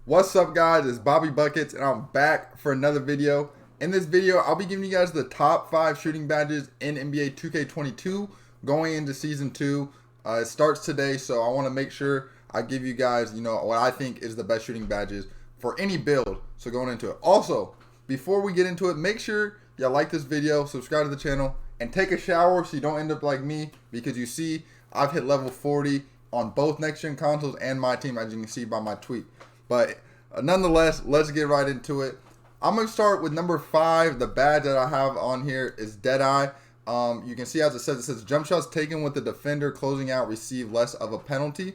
What's up, guys? It's Bobby Buckets and I'm back for another video. In this video, I'll be giving you guys the top 5 shooting badges in NBA 2K22 going into season 2. It starts today, so I want to make sure I give you guys, what I think is the best shooting badges for any build. So going into it. Also, before we get into it, make sure y'all like this video, subscribe to the channel, and take a shower so you don't end up like me, because you see I've hit level 40 on both next-gen consoles and my team, as you can see by my tweet. But nonetheless, let's get right into it. I'm going to start with number 5. The badge that I have on here is Deadeye. You can see as it says jump shots taken with the defender closing out receive less of a penalty.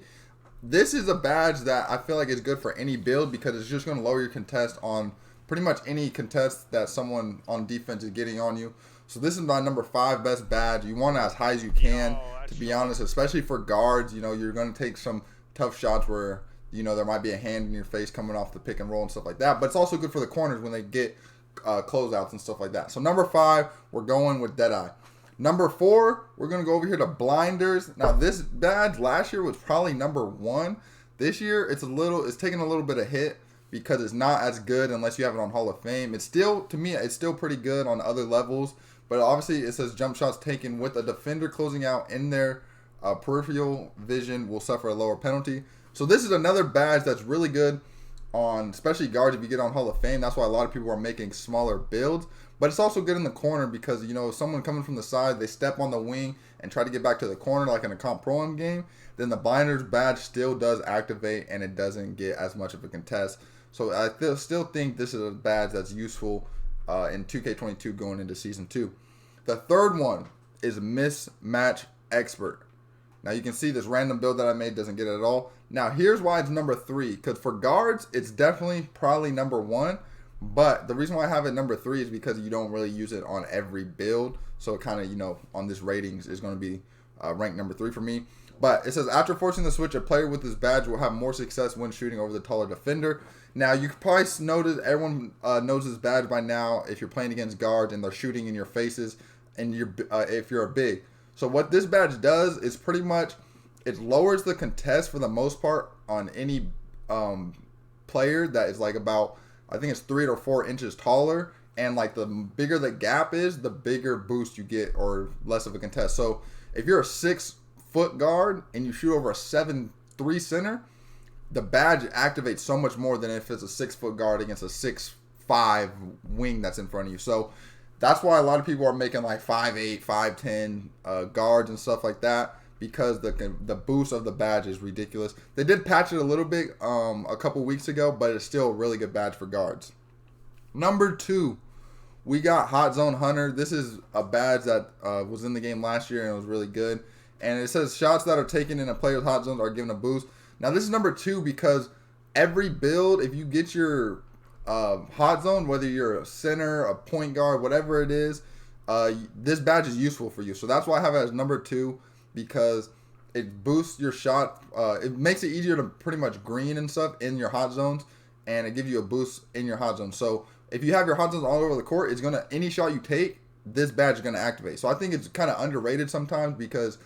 This is a badge that I feel like is good for any build because it's just going to lower your contest on pretty much any contest that someone on defense is getting on you. So this is my number 5 best badge. You want it as high as you can, to be honest, especially for guards. You're going to take some tough shots where there might be a hand in your face coming off the pick and roll and stuff like that. But it's also good for the corners when they get closeouts and stuff like that. So number 5, we're going with Deadeye. Number 4, we're going to go over here to Blinders. Now this badge last year was probably number 1. This year it's taking a little bit of hit because it's not as good unless you have it on Hall of Fame. It's still, to me, it's still pretty good on other levels. But obviously it says jump shots taken with a defender closing out in their peripheral vision will suffer a lower penalty. So this is another badge that's really good on especially guards if you get on Hall of Fame. That's why a lot of people are making smaller builds. But it's also good in the corner because, if someone coming from the side, they step on the wing and try to get back to the corner like in a comp pro game, then the Blinders badge still does activate and it doesn't get as much of a contest. So I still think this is a badge that's useful in 2K22 going into Season 2. The third one is Mismatch Expert. Now you can see this random build that I made doesn't get it at all. Now here's why it's number 3. Because for guards, it's definitely probably number 1. But the reason why I have it number 3 is because you don't really use it on every build. So it kind of, on this ratings is going to be ranked number 3 for me. But it says, after forcing the switch, a player with this badge will have more success when shooting over the taller defender. Now, you can probably notice, everyone knows this badge by now if you're playing against guards and they're shooting in your faces and if you're a big. So what this badge does is pretty much, it lowers the contest for the most part on any player that is like about, I think it's 3 or 4 inches taller. And like the bigger the gap is, the bigger boost you get or less of a contest. So if you're a 6-foot guard and you shoot over a 7'3" center, the badge activates so much more than if it's a 6-foot guard against a 6'5" wing that's in front of you. So that's why a lot of people are making like 5'8", 5'10" guards and stuff like that, because the boost of the badge is ridiculous. They did patch it a little bit a couple weeks ago, but it's still a really good badge for guards. Number 2, we got Hot Zone Hunter. This is a badge that was in the game last year and it was really good. And it says shots that are taken in a player's hot zone are given a boost. Now this is number 2 because every build, if you get your hot zone, whether you're a center, a point guard, whatever it is, this badge is useful for you. So that's why I have it as number 2, because it boosts your shot. It makes it easier to pretty much green and stuff in your hot zones, and it gives you a boost in your hot zone. So if you have your hot zones all over the court, it's gonna, any shot you take, this badge is gonna activate. So I think it's kind of underrated sometimes because,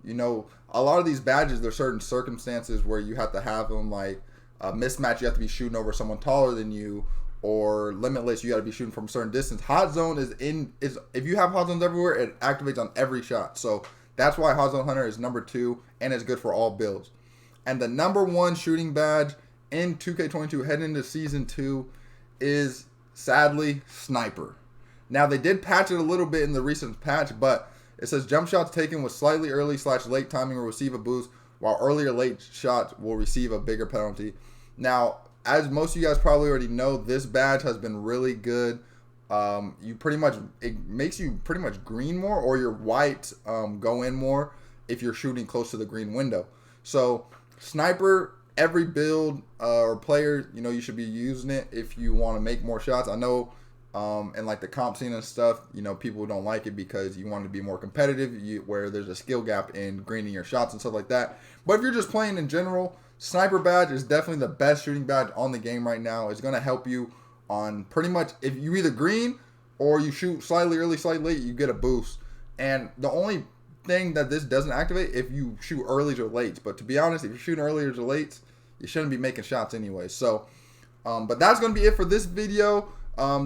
a lot of these badges, there's certain circumstances where you have to have them, like mismatch, you have to be shooting over someone taller than you, or limitless, you got to be shooting from a certain distance. Hot zone is if you have hot zones everywhere, it activates on every shot. So that's why Hot Zone Hunter is number 2 and it's good for all builds. And the number 1 shooting badge in 2K22 heading into Season 2 is, sadly, Sniper. Now they did patch it a little bit in the recent patch, but it says jump shots taken with slightly early/late timing will receive a boost, while earlier late shots will receive a bigger penalty. Now, as most of you guys probably already know, this badge has been really good. It makes you pretty much green more, or your white go in more if you're shooting close to the green window. So Sniper, every build or player, you should be using it if you want to make more shots. I know and like the comp scene and stuff, people don't like it because you want to be more competitive, where there's a skill gap in greening your shots and stuff like that. But if you're just playing in general, Sniper badge is definitely the best shooting badge on the game right now. It's going to help you on pretty much, if you either green or you shoot slightly early, slightly late, you get a boost. And the only thing that this doesn't activate if you shoot earlys or lates. But to be honest, if you're shooting earlys or lates, you shouldn't be making shots anyway. So But that's going to be it for this video.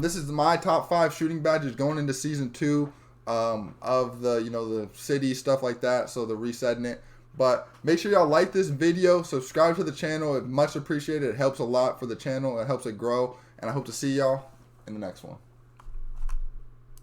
This is my top 5 shooting badges going into season 2 of the, the city, stuff like that. So the resetting it. But make sure y'all like this video, subscribe to the channel. It's much appreciated. It helps a lot for the channel. It helps it grow. And I hope to see y'all in the next one.